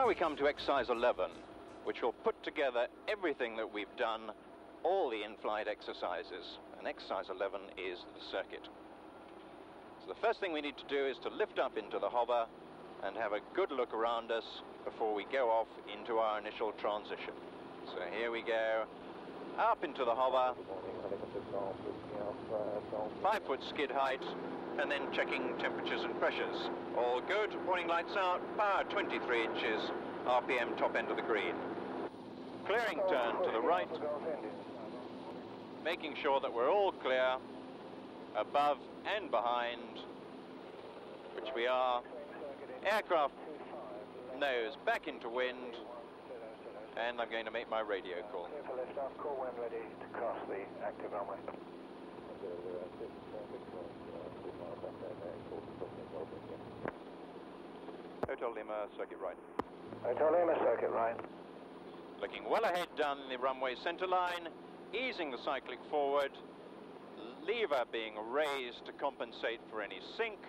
Now we come to exercise 11, which will put together everything that we've done, all the in-flight exercises. And exercise 11 is the circuit. So the first thing we need to do is to lift up into the hover and have a good look around us before we go off into our initial transition. So here we go, up into the hover, 5-foot skid height, and then checking temperatures and pressures. All good, warning lights out, power 23 inches, RPM top end of the green. Clearing turn to the right, making sure that we're all clear, above and behind, which we are. Aircraft nose back into wind, and I'm going to make my radio call. Call when ready to cross the active runway. Hotel Lima, circuit right. Hotel Lima, circuit right. Looking well ahead down the runway center line, easing the cyclic forward, lever being raised to compensate for any sink,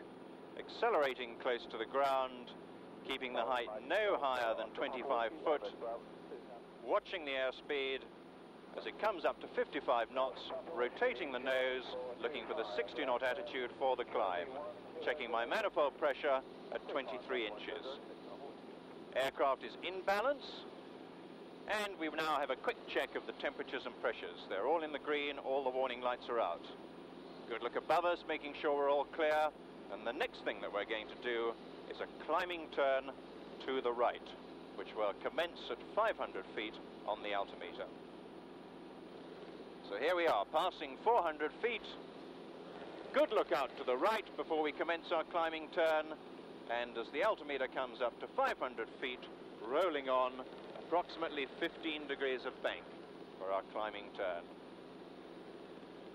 accelerating close to the ground, keeping the height no higher than 25 foot, watching the airspeed as it comes up to 55 knots, rotating the nose, looking for the 60 knot attitude for the climb, checking my manifold pressure at 23 inches. Aircraft is in balance, and we now have a quick check of the temperatures and pressures. They're all in the green, all the warning lights are out. Good look above us, making sure we're all clear, and the next thing that we're going to do is a climbing turn to the right, which will commence at 500 feet on the altimeter. So here we are, passing 400 feet. Good look out to the right before we commence our climbing turn, and as the altimeter comes up to 500 feet, rolling on approximately 15 degrees of bank for our climbing turn.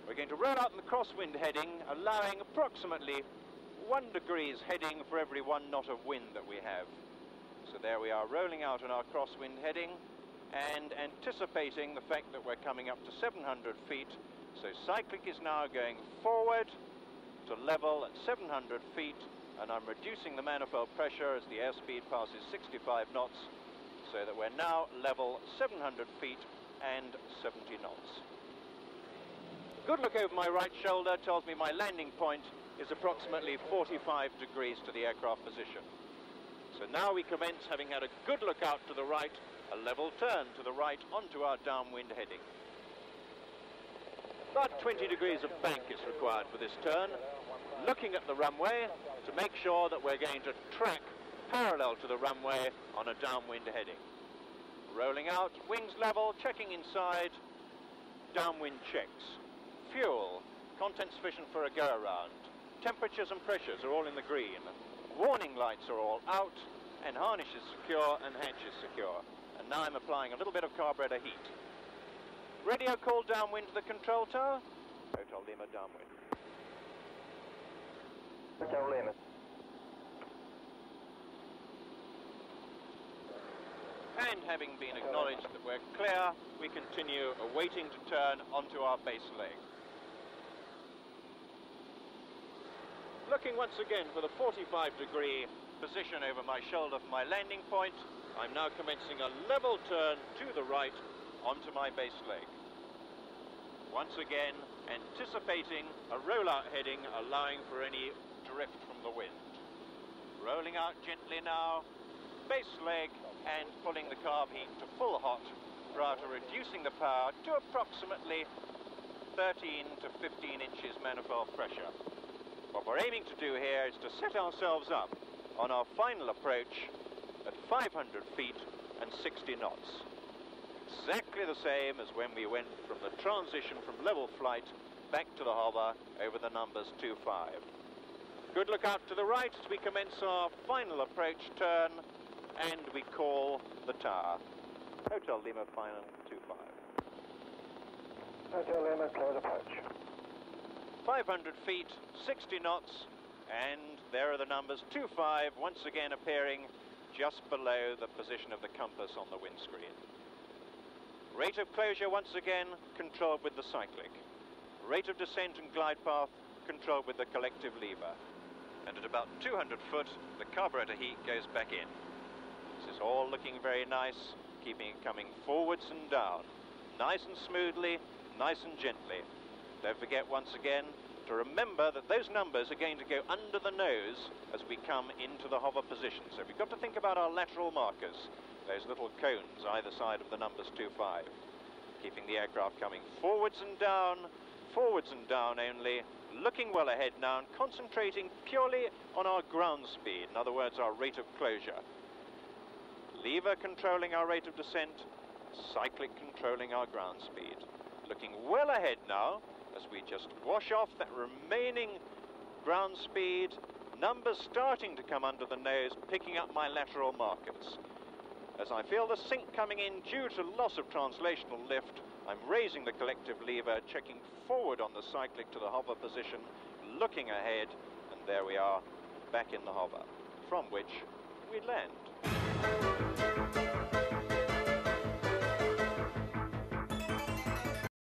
We're going to roll out in the crosswind heading, allowing approximately 1 degree's heading for every 1 knot of wind that we have. So there we are, rolling out in our crosswind heading and anticipating the fact that we're coming up to 700 feet. So cyclic is now going forward to level at 700 feet, and I'm reducing the manifold pressure as the airspeed passes 65 knots, so that we're now level 700 feet and 70 knots. Good look over my right shoulder tells me my landing point is approximately 45 degrees to the aircraft position. So now we commence, having had a good look out to the right, a level turn to the right onto our downwind heading. About 20 degrees of bank is required for this turn. Looking at the runway to make sure that we're going to track parallel to the runway on a downwind heading. Rolling out, wings level, checking inside, downwind checks. Fuel, content sufficient for a go-around. Temperatures and pressures are all in the green. Warning lights are all out, and harness is secure and hatch is secure. And now I'm applying a little bit of carburetor heat. Radio call downwind to the control tower. Hotel Lima downwind. Hotel Lima. And having been acknowledged that we're clear, we continue awaiting to turn onto our base leg. Looking once again for the 45-degree position over my shoulder for my landing point, I'm now commencing a level turn to the right onto my base leg. Once again, anticipating a rollout heading, allowing for any drift from the wind. Rolling out gently now, base leg, and pulling the carb heat to full hot prior to reducing the power to approximately 13 to 15 inches manifold pressure. What we're aiming to do here is to set ourselves up on our final approach at 500 feet and 60 knots. Exactly the same as when we went from the transition from level flight back to the hover over the numbers 25. Good look out to the right as we commence our final approach turn, and we call the tower. Hotel Lima final 25. Hotel Lima, clear approach. 500 feet, 60 knots, and there are the numbers 25 once again appearing just below the position of the compass on the windscreen. Rate of closure once again controlled with the cyclic. Rate of descent and glide path controlled with the collective lever. And at about 200 foot, the carburetor heat goes back in. This is all looking very nice, keeping it coming forwards and down. Nice and smoothly, nice and gently. Don't forget once again to remember that those numbers are going to go under the nose as we come into the hover position. So we've got to think about our lateral markers, those little cones either side of the numbers 2-5. Keeping the aircraft coming forwards and down only, looking well ahead now and concentrating purely on our ground speed, in other words our rate of closure. Lever controlling our rate of descent, cyclic controlling our ground speed. Looking well ahead now as we just wash off that remaining ground speed, numbers starting to come under the nose, picking up my lateral markers. As I feel the sink coming in due to loss of translational lift, I'm raising the collective lever, checking forward on the cyclic to the hover position, looking ahead, and there we are, back in the hover, from which we land.